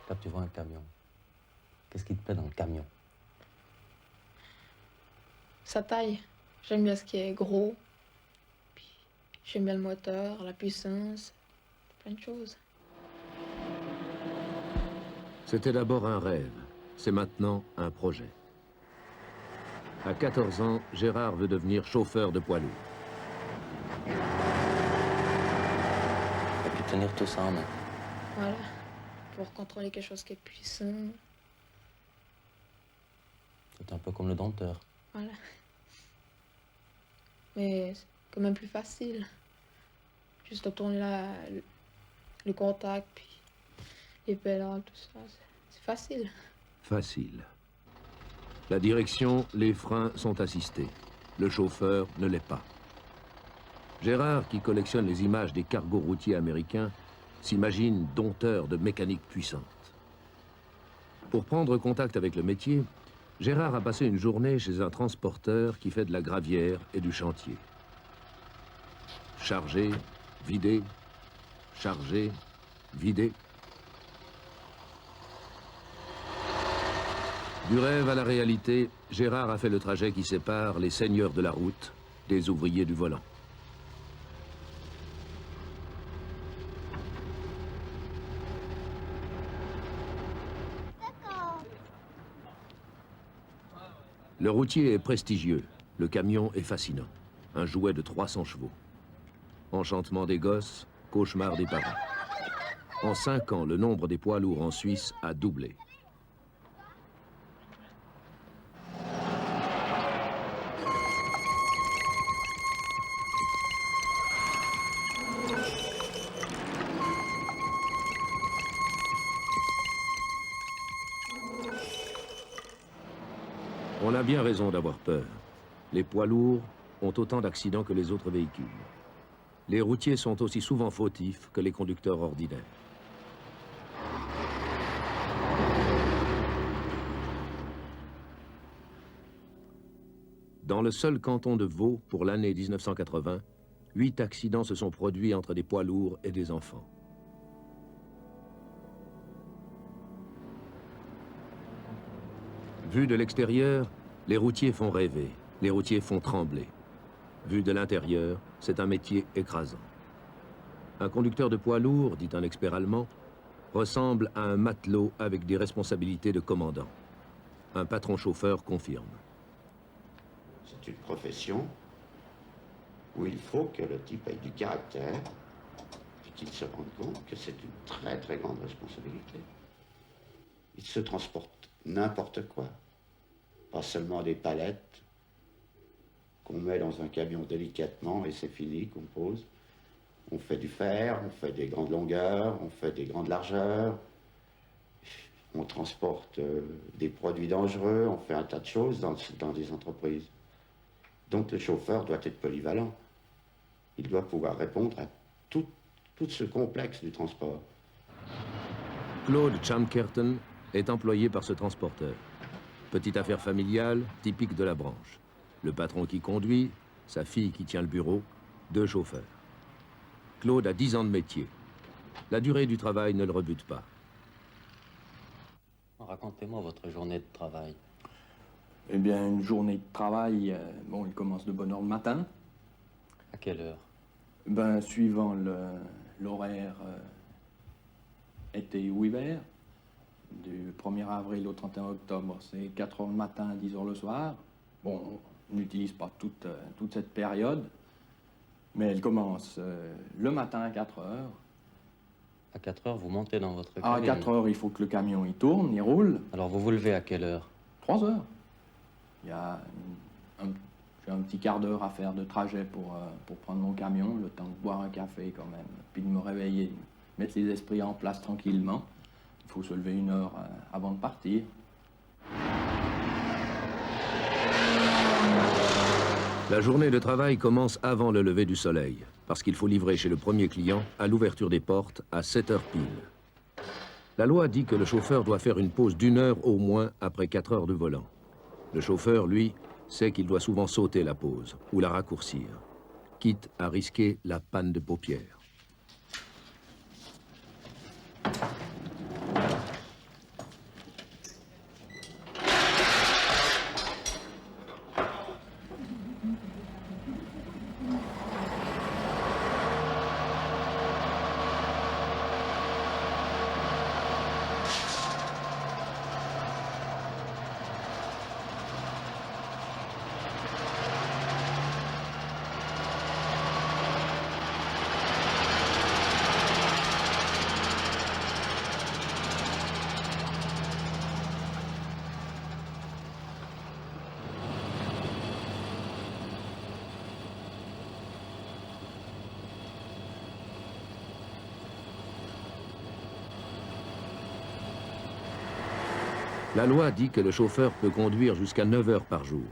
Quand tu vois un camion, qu'est-ce qui te plaît dans le camion? Sa taille. J'aime bien ce qui est gros. Puis j'aime bien le moteur, la puissance, plein de choses. C'était d'abord un rêve. C'est maintenant un projet. À 14 ans, Gérard veut devenir chauffeur de poids lourd. Et puis tenir tout ça en main. Voilà. Pour contrôler quelque chose qui est puissant. C'est un peu comme le dompteur. Voilà. Mais c'est quand même plus facile. Juste tourner le contact, puis les pédales, tout ça. C'est facile. Facile. La direction, les freins sont assistés. Le chauffeur ne l'est pas. Gérard, qui collectionne les images des cargos routiers américains, s'imagine dompteur de mécanique puissante. Pour prendre contact avec le métier, Gérard a passé une journée chez un transporteur qui fait de la gravière et du chantier. Charger, vider, charger, vider. Du rêve à la réalité, Gérard a fait le trajet qui sépare les seigneurs de la route des ouvriers du volant. Le routier est prestigieux, le camion est fascinant. Un jouet de 300 chevaux. Enchantement des gosses, cauchemar des parents. En 5 ans, le nombre des poids lourds en Suisse a doublé. On a bien raison d'avoir peur. Les poids lourds ont autant d'accidents que les autres véhicules. Les routiers sont aussi souvent fautifs que les conducteurs ordinaires. Dans le seul canton de Vaud, pour l'année 1980, 8 accidents se sont produits entre des poids lourds et des enfants. Vu de l'extérieur, les routiers font rêver, les routiers font trembler. Vu de l'intérieur, c'est un métier écrasant. Un conducteur de poids lourd, dit un expert allemand, ressemble à un matelot avec des responsabilités de commandant. Un patron chauffeur confirme. C'est une profession où il faut que le type ait du caractère et qu'il se rende compte que c'est une très très grande responsabilité. Il se transporte n'importe quoi, pas seulement des palettes qu'on met dans un camion délicatement et c'est fini, qu'on pose. On fait du fer, on fait des grandes longueurs, on fait des grandes largeurs, on transporte des produits dangereux, on fait un tas de choses dans des entreprises. Donc le chauffeur doit être polyvalent. Il doit pouvoir répondre à tout ce complexe du transport. Claude Chamkerten est employé par ce transporteur. Petite affaire familiale, typique de la branche. Le patron qui conduit, sa fille qui tient le bureau, 2 chauffeurs. Claude a 10 ans de métier. La durée du travail ne le rebute pas. Racontez-moi votre journée de travail. Eh bien, une journée de travail, bon, il commence de bonne heure le matin. À quelle heure? Ben, suivant l'horaire été ou hiver, du 1er avril au 31 octobre, c'est 4 heures le matin, 10 heures le soir. Bon, on n'utilise pas toute cette période, mais elle commence le matin à 4 heures. À 4 heures, vous montez dans votre cabine. À 4 heures, il faut que le camion il tourne, il roule. Alors vous vous levez à quelle heure? 3 heures. Il y a j'ai un petit quart d'heure à faire de trajet pour prendre mon camion, le temps de boire un café quand même, puis de me réveiller, mettre les esprits en place tranquillement. Il faut se lever 1 heure avant de partir. La journée de travail commence avant le lever du soleil, parce qu'il faut livrer chez le premier client à l'ouverture des portes à 7 heures pile. La loi dit que le chauffeur doit faire une pause d'1 heure au moins après 4 heures de volant. Le chauffeur, lui, sait qu'il doit souvent sauter la pause ou la raccourcir, quitte à risquer la panne de paupières. La loi dit que le chauffeur peut conduire jusqu'à 9 heures par jour.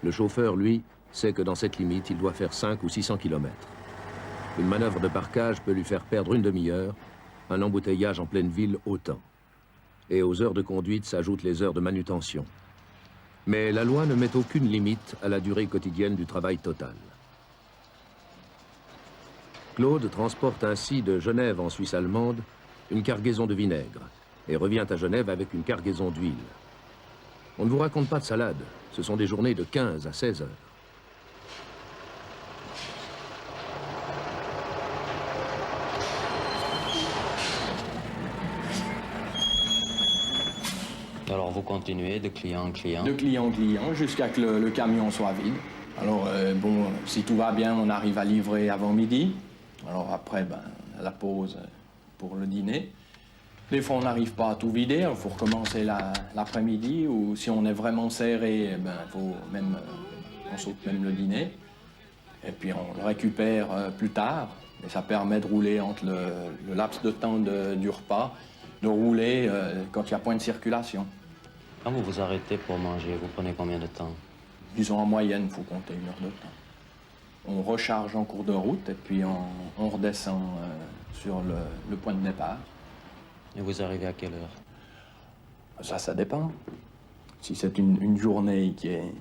Le chauffeur, lui, sait que dans cette limite, il doit faire 5 ou 600 km. Une manœuvre de parquage peut lui faire perdre une demi-heure, un embouteillage en pleine ville autant. Et aux heures de conduite s'ajoutent les heures de manutention. Mais la loi ne met aucune limite à la durée quotidienne du travail total. Claude transporte ainsi de Genève en Suisse allemande une cargaison de vinaigre et revient à Genève avec une cargaison d'huile. On ne vous raconte pas de salade, ce sont des journées de 15 à 16 heures. Alors vous continuez de client en client? De client en client jusqu'à que le camion soit vide. Alors bon, si tout va bien, on arrive à livrer avant midi. Alors après, ben, la pause pour le dîner. Des fois, on n'arrive pas à tout vider, il faut recommencer l'après-midi. Ou si on est vraiment serré, ben, on saute même le dîner. Et puis on le récupère plus tard. Et ça permet de rouler entre le laps de temps du repas, de rouler quand il n'y a point de circulation. Quand vous vous arrêtez pour manger, vous prenez combien de temps? Disons en moyenne, il faut compter 1 heure de temps. On recharge en cours de route et puis on redescend sur le point de départ. Et vous arrivez à quelle heure? Ça dépend. Si c'est une journée qui est,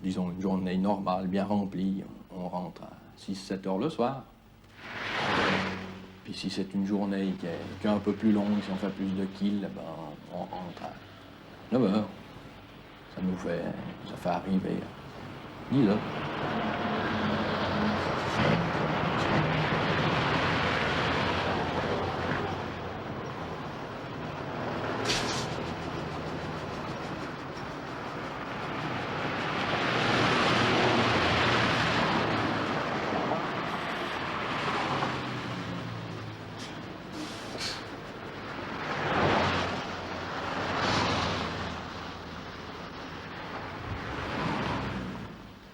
disons, une journée normale, bien remplie, on rentre à 6-7 heures le soir. Puis si c'est une journée qui est un peu plus longue, si on fait plus de kills, ben, on rentre à 9 heures. Ça fait arriver à 10 heures.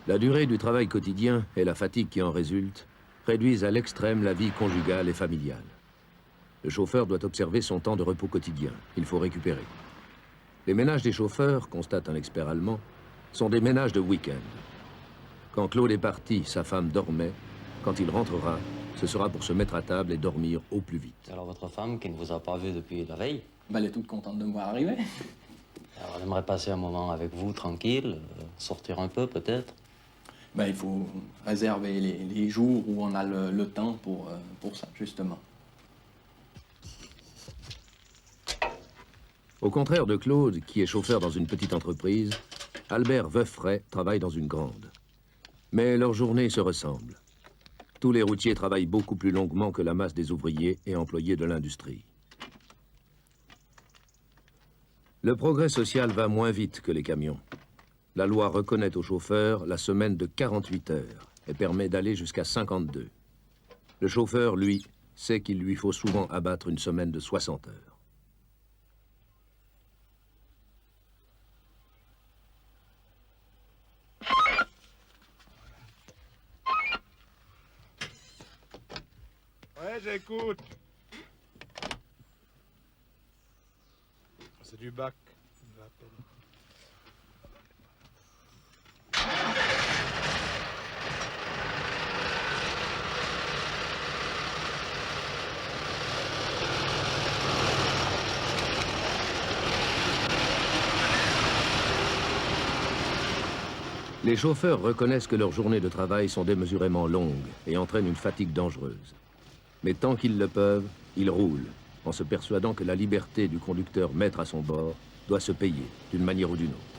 La durée du travail quotidien et la fatigue qui en résulte réduisent à l'extrême la vie conjugale et familiale. Le chauffeur doit observer son temps de repos quotidien. Il faut récupérer. Les ménages des chauffeurs, constate un expert allemand, sont des ménages de week-end. Quand Claude est parti, sa femme dormait. Quand il rentrera, ce sera pour se mettre à table et dormir au plus vite. Alors votre femme, qui ne vous a pas vu depuis la veille, Ben, elle est toute contente de me voir arriver. alors elle aimerait passer un moment avec vous, tranquille, sortir un peu peut-être? Ben, il faut réserver les jours où on a le temps pour ça, justement. Au contraire de Claude, qui est chauffeur dans une petite entreprise, Albert Veufray travaille dans une grande. Mais leurs journées se ressemblent. Tous les routiers travaillent beaucoup plus longuement que la masse des ouvriers et employés de l'industrie. Le progrès social va moins vite que les camions. La loi reconnaît aux chauffeurs la semaine de 48 heures et permet d'aller jusqu'à 52. Le chauffeur, lui, sait qu'il lui faut souvent abattre une semaine de 60 heures. Ouais, j'écoute. C'est du bac. On l'appelle. Les chauffeurs reconnaissent que leurs journées de travail sont démesurément longues et entraînent une fatigue dangereuse. Mais tant qu'ils le peuvent, ils roulent, en se persuadant que la liberté du conducteur maître à son bord doit se payer d'une manière ou d'une autre.